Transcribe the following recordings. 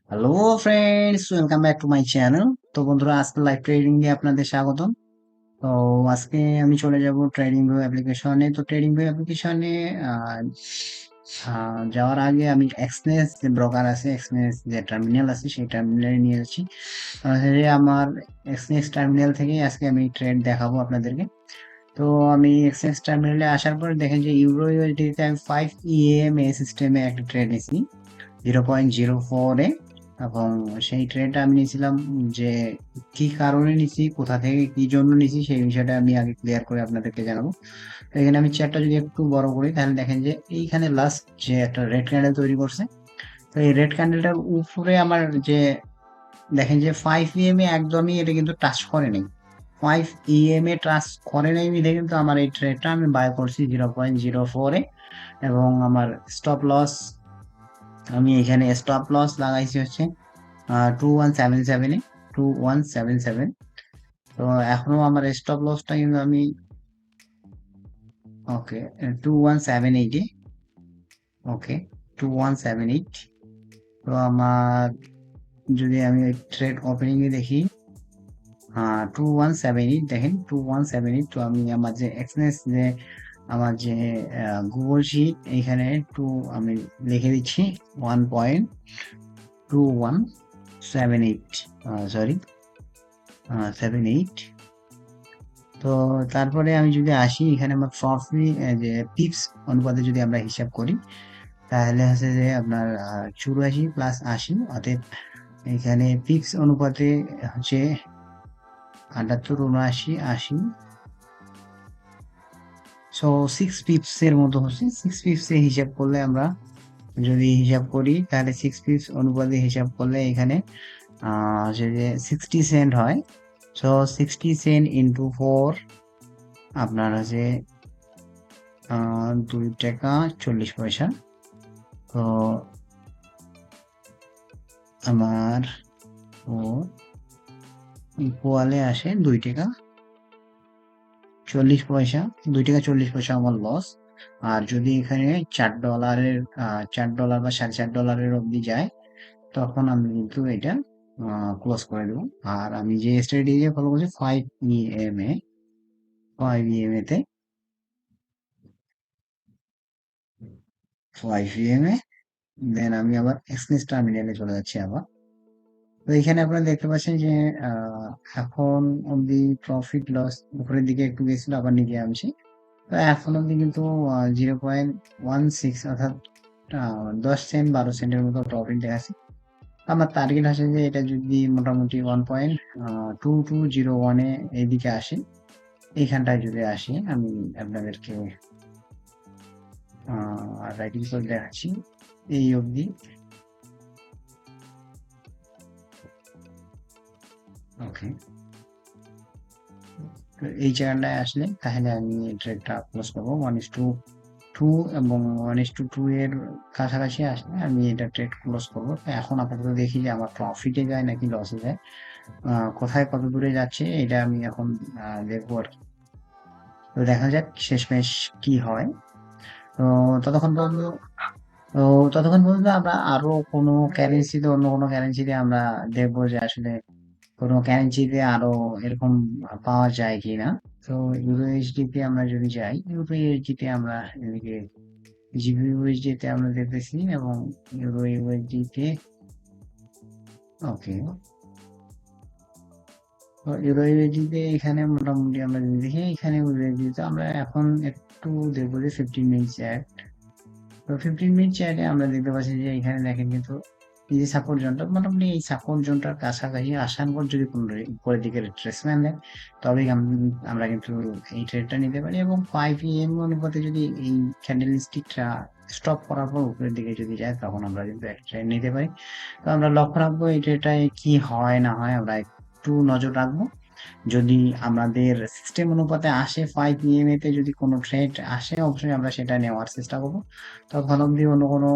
Hello friends, welcome back to my channel. তো বন্ধুরা, আজকে লাইভ ট্রেডিং এ আপনাদের স্বাগতম। তো আজকে আমি চলে যাব ট্রেডিং ভিউ অ্যাপ্লিকেশনে। তো ট্রেডিং ভিউ অ্যাপ্লিকেশনে যাওয়ার আগে আমি এক্সনেস যে ব্রোকার আছে, এক্সনেস যে টার্মিনাল আছে, সেই টার্মিনালে নিয়ে যাচ্ছি। আমার এক্সনেস টার্মিনাল থেকে আজকে আমি ট্রেড দেখাবো আপনাদেরকে। তো আমি এক্সচেঞ্জ টার্মিনালে আসার পর দেখেন যে ইউরো ইউএসডিতে আমি 5 EMA সিস্টেমে একটা ট্রেড নিয়েছি 0.04-এ। এবং সেই ট্রেডটা আমি নিয়েছিলাম যে কি কারণে নিছি, কোথা থেকে কি জন্য নিছি, সেই বিষয়টা আমি আগে ক্লিয়ার করে আপনাদেরকে জানাবো। তো এখানে আমি চ্যাটটা যদি একটু বড় করি, তাহলে দেখেন যে এইখানে লাস্ট যে একটা রেড ক্যান্ডেল তৈরি করছে। তো এই রেড ক্যান্ডেলটার উপরে আমার যে দেখেন যে 5 EMA একদমই এটা কিন্তু টাচ করে নাই। 5 EMA টাচ করে নাই মিলে কিন্তু আমার এই ট্রেডটা আমি বাই করছি 0.04-এ। এবং আমার স্টপ লস, আমি এখানে স্টপ লস লাগাইছি হচ্ছে 2177-এ, 2177। তো এখনো আমার স্টপ লসটা কিন্তু আমি ওকে 2178-এ, ওকে 2178। তো আমার যদি আমি ট্রেড ওপেনিং এ দেখি, 2178 দেখেন, 2178। তো আমি আমার যে এক্সনেস যে আমার যে গুগল শিট, এইখানে টু আমি লিখে দিচ্ছি 1.2178, সরি 78। তো তারপরে আমি যদি আসি এখানে আমার প্রফিট যে পিপস অনুপাতে যদি আমরা হিসাব করি, তাহলে হচ্ছে যে আপনার 84 + 80, অতএব এখানে পিপস অনুপাতে হচ্ছে 78, 79, 80। সো 6 পিপসের মতো হচ্ছে, 6 পিপসে হিসাব করলে আমরা যদি হিসাব করি, তাহলে 6 পিপস অনুপাতে হিসাব করলে এখানে হচ্ছে যে 60 সেন্ট হয়। সো 60 সেন্ট ইন্টু 4 আপনার হচ্ছে 2 টাকা 40 পয়সা। তো আমার ও ইকুয়ালে আসে 2 টাকা 40 পয়সা। 2 টাকা 40 পয়সা আমার লস। আর যদি এখানে $4, $4 বা $4.5 অবধি যায়, তখন আমি কিন্তু এটা ক্লোজ করে দেবো। আর আমি যে স্ট্র্যাটেজি ফলো করছি 5 EMA, 5 EMA-তে, 5 EMA, দেন আমি আবার এক্সনেস টার্মিনালে চলে যাচ্ছি আবার। তো এখানে আপনারা দেখতে পাচ্ছেন যে আহ, এখন অব্দি প্রফিট লস উপরের দিকে একটু গেছিল, আবার নিচে আনছি। তো এখন অব্দি কিন্তু 0.16, অর্থাৎ 10 সেন্ট 12 সেন্টের মতো প্রফিট দেখাচ্ছে। আমার টার্গেট আছে যে এটা যদি মোটামুটি 1.2201-এ এইদিকে আসে, এইখানটায় যদি আসে, আমি আপনাদেরকে রাইটিং করে দেখাচ্ছি এই অবধি। ওকে, তো এই জায়গাটায় আসলে তাহলে আমি ট্রেডটা ক্লোজ করবো 1:2 এবং 1:2 এর কাছাকাছি আসলে আমি এটা ট্রেড ক্লোজ করবো। তো এখন আপাতত দেখি যে আমার প্রফিটে যায় নাকি লসে যায়, কোথায় কত দূরে যাচ্ছে, এটা আমি এখন দেখবো আর কি। তো দেখা যাক শেষমেশ কি হয়। তো ততক্ষণ পর্যন্ত তো ততক্ষণ পর্যন্ত আমরা আরো কোনো কারেন্সিতে, অন্য কোনো কারেন্সিতে আমরা দেখবো যে আসলে কোনো কারেন্সিতে আরো এরকম পাওয়া যায় কিনা। তো ইউরো ইউএসডি আমরা যদি যাই, ইউরো ইউএসডি আমরা এদিকে জিবি ইউএসডি আমরা দেখতেছি, এবং ইউরো ইউএসডি ওকে। তো ইউরো ইউএসডি এখানে মোটামুটি আমরা যদি দেখি, এখানে ইউএসডি আমরা এখন একটু দেখবো যে 15 মিনিট চ্যাট। তো 15 মিনিট চ্যাটে আমরা দেখতে পাচ্ছি যে এখানে দেখেন কিন্তু এই যে সাপোর্ট জোনটা, মোটামুটি এই সাপোর্ট জোনটার কাছাকাছি আসার পর যদি কোনো উপরের দিকে রিট্রেসমেন্ট দেয়, তবে আমরা কিন্তু এই ট্রেডটা নিতে পারি। এবং 5 EM অনুপাতে যদি এই ক্যান্ডেল স্টিকটা স্টপ করার পর উপরের দিকে যদি যায়, তখন আমরা কিন্তু এক ট্রেড নিতে পারি। তো আমরা লক্ষ্য রাখবো এই ট্রেডটায় কি হয় না হয়, আমরা একটু নজর রাখবো। যদি আমাদের সিস্টেম অনুপাতে আসে 5 EMA-তে যদি কোনো ট্রেড আসে, অবশ্যই আমরা সেটা নেওয়ার চেষ্টা করবো। তখন অব্দি অন্য কোনো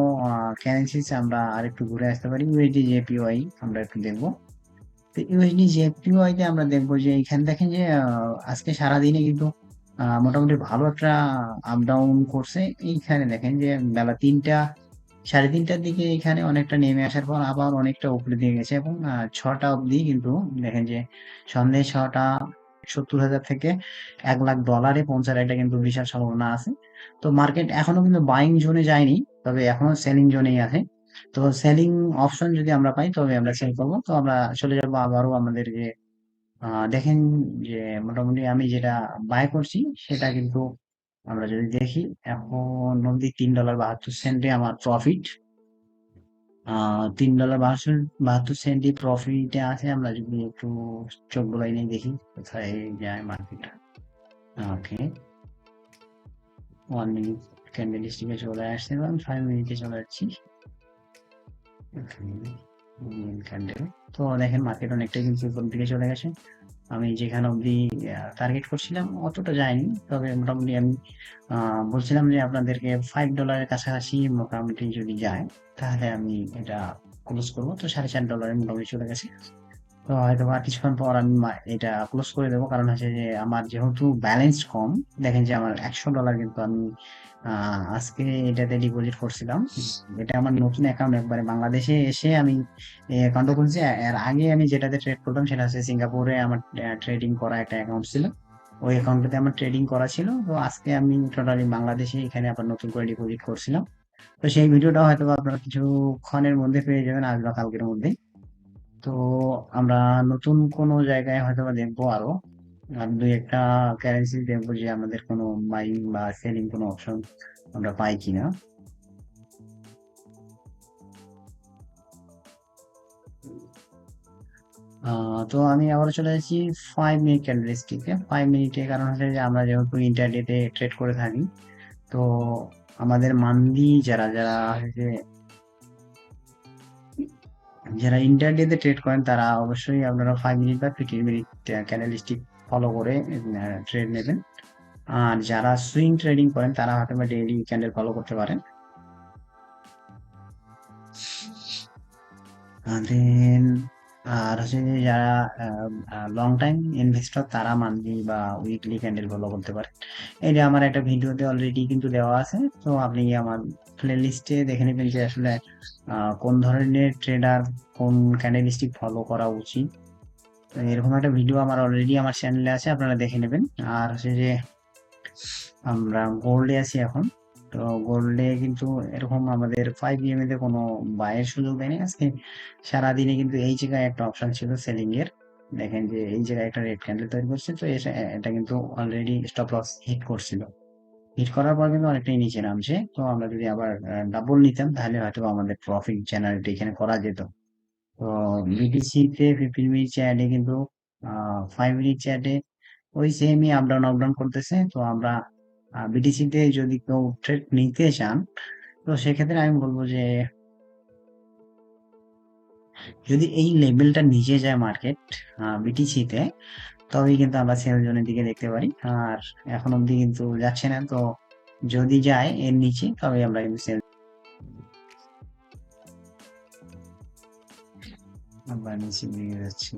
কারেন্সিস আমরা আরেকটু ঘুরে আসতে পারি। ইউএসডি জেপিওয়াই আমরা একটু দেখবো। তো ইউএসডি জেপিওয়াই তে আমরা দেখবো যে এখানে দেখেন যে আজকে সারাদিনে কিন্তু মোটামুটি ভালো একটা আপ ডাউন করছে। এইখানে দেখেন যে বেলা 3টা 3:30টার দিকে এখানে অনেকটা নেমে আসার পর আবার অনেকটা উপরে দিয়ে গেছে এবং 6টা অবধি কিন্তু দেখেন যে সন্ধ্যে 6টা 70,000 থেকে $1,00,000 পৌঁছার একটা কিন্তু বিশাল সম্ভাবনা আছে। তো মার্কেট এখনো কিন্তু বাইং জোনে যায়নি, তবে এখনো সেলিং জোনেই আছে। তো সেলিং অপশন যদি আমরা পাই তবে আমরা সেল করবো। তো আমরা চলে যাবো আবারও আমাদের যে দেখেন যে মোটামুটি আমি যেটা বাই করছি সেটা কিন্তু আমরা যদি দেখি এখন অব্দি $3.72 আমার প্রফিট। $3.72 প্রফিটে আছে। আমরা যদি একটু চোখ বুলাই নিয়ে দেখি কোথায় যায় মার্কেট। ওকে, 1 মিনিট ক্যান্ডেল স্টিকে চলে আসছে এবং 5 মিনিটে চলে যাচ্ছি। ক্যান্ডেল, তো দেখেন মার্কেট অনেকটাই কিন্তু উপর দিকে চলে গেছে। আমি যেখানে অবধি টার্গেট করছিলাম অতটা যায়নি, তবে মোটামুটি আমি বলছিলাম যে আপনাদেরকে $5 কাছাকাছি মোটামুটি যদি যায় তাহলে আমি এটা ক্লোজ করবো। তো $4.5 মোটামুটি চলে গেছে। তো হয়তো বা কিছুক্ষণ পর আমি এটা ক্লোজ করে দেবো, কারণ হচ্ছে যে আমার যেহেতু ব্যালেন্স কম। দেখেন যে আমার $100 কিন্তু আমি আজকে এটাতে ডিপোজিট করছিলাম। এটা আমার নতুন অ্যাকাউন্ট, একবারে বাংলাদেশে এসে আমি অ্যাকাউন্টটা খুলছি। এর আগে আমি যেটাতে ট্রেড করতাম সেটা হচ্ছে সিঙ্গাপুরে আমার ট্রেডিং করা একটা অ্যাকাউন্ট ছিল। ওই অ্যাকাউন্টটাতে আমার ট্রেডিং করা ছিল। তো আজকে আমি টোটালি বাংলাদেশে এখানে আবার নতুন করে ডিপোজিট করছিলাম। তো সেই ভিডিওটা হয়তো বা আপনারা কিছুক্ষণের মধ্যে পেয়ে যাবেন, আজ বা কালকের মধ্যে। তো আমরা নতুন কোনো জায়গায় হয়তোবা দেখবো আরো আর দুই একটা কারেন্সি দেখবো যে আমাদের কোনো বাইং বা সেলিং কোনো অপশন আমরা পাই কিনা। তো আমি আবার চলে যাচ্ছি 5 মিনিট ক্যান্ডেলস্টিকে। 5 মিনিটের কারণ হচ্ছে যে আমরা যেহেতু ইন্টারডেতে ট্রেড করে থাকি, তো আমাদের মান্থলি যারা যারা হচ্ছে যারা ইন্টারডেতে ট্রেড করেন তারা অবশ্যই আপনারা 5 মিনিট বা 15 মিনিট ক্যান্ডেলস্টিক ফলো করে ট্রেড নেবেন। আর যারা সুইং ট্রেডিং করেন তারা হয়তো বা ডেইলি ক্যান্ডেল ফলো করতে পারেন। দেন আর হচ্ছে যে যারা লং টাইম ইনভেস্টর তারা মান্থলি বা উইকলি ক্যান্ডেল ফলো করতে পারে। এটা আমার একটা ভিডিওতে অলরেডি কিন্তু দেওয়া আছে। তো আপনি আমার প্লে লিস্টে দেখে নেবেন যে আসলে কোন ধরনের ট্রেডার কোন ক্যান্ডেল স্টিক ফলো করা উচিত। তো এরকম একটা ভিডিও আমার অলরেডি আমার চ্যানেলে আছে, আপনারা দেখে নেবেন। আর হচ্ছে যে আমরা গোল্ডে আছি এখন। তো গোল্ডে কিন্তু এরকম আমাদের 5 EM তে কোনো বায়ের সুযোগ দেয়নি আজকে। সারাদিনে কিন্তু এই জায়গায় একটা অপশন ছিল সেলিং এর। দেখেন যে এই জায়গায় একটা রেড ক্যান্ডেল তৈরি করছে, তো এটা কিন্তু অলরেডি স্টপ লস হিট করছিল। হিট করার পর কিন্তু অনেকটাই নিচে নামছে। তো আমরা যদি আবার ডাবল নিতাম তাহলে হয়তো আমাদের প্রফিট জেনারেট এখানে করা যেত। তো বিটিসি তে 15 মিনিট চ্যাটে কিন্তু 5 মিনিট চ্যাটে ওই সেমই আপ ডাউন করতেছে। তো আমরা বিটিসি তে যদি কেউ ট্রেড নিতে চান তো সেক্ষেত্রে আমি বলবো যে যদি এই লেভেলটা নিচে যায় মার্কেট বিটিসি তে, তবেই কিন্তু আমরা সেল জোনের দিকে দেখতে পারি। আর এখন অব্দি কিন্তু যাচ্ছে না। তো যদি যায় এর নিচে তবে আমরা কিন্তু সেল আমরা নিচে নিয়ে যাচ্ছি।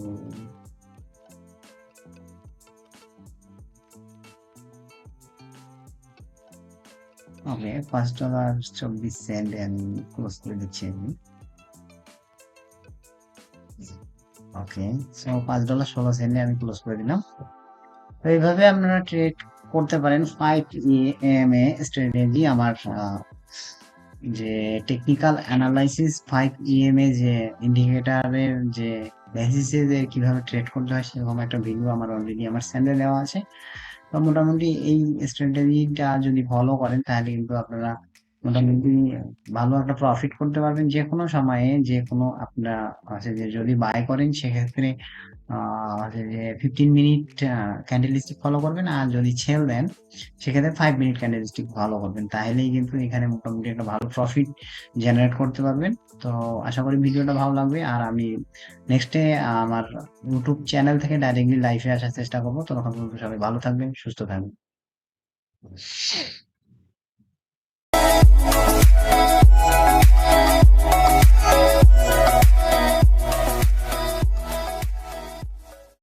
ওকে, $5.24 আমি ক্লোজ করে দিচ্ছি আমি। ওকে, সো $5.16 আমি ক্লোজ করে দিলাম। তো এইভাবে আপনারা ট্রেড করতে পারেন 5 EM স্ট্র্যাটেজি। আমার যে টেকনিক্যাল অ্যানালাইসিস 5 EM যে ইন্ডিকেটরের যে বেসিসে যে কিভাবে ট্রেড করতে হয় সেরকম একটা ভিডিও আমার অলরেডি আমার চ্যানেলে দেওয়া আছে। তো মোটামুটি এই স্ট্র্যাটেজিটা যদি ফলো করেন তাহলে কিন্তু আপনারা মোটামুটি ভালো একটা প্রফিট করতে পারবেন যে কোনো সময়ে। যে কোনো আপনারা আছে যে যদি বাই করেন সেক্ষেত্রে হচ্ছে যে 15 মিনিট ক্যান্ডেল স্টিক ফলো করবেন, আর যদি সেল দেন সেক্ষেত্রে 5 মিনিট ক্যান্ডেল স্টিক ফলো করবেন, তাহলেই কিন্তু এখানে মোটামুটি একটা ভালো প্রফিট জেনারেট করতে পারবেন। তো আশা করি ভিডিওটা ভালো লাগবে। আর আমি নেক্সটে আমার ইউটিউব চ্যানেল থেকে ডাইরেক্টলি লাইভে আসার চেষ্টা করবো। তখন পর্যন্ত সবাই ভালো থাকবেন, সুস্থ থাকবেন।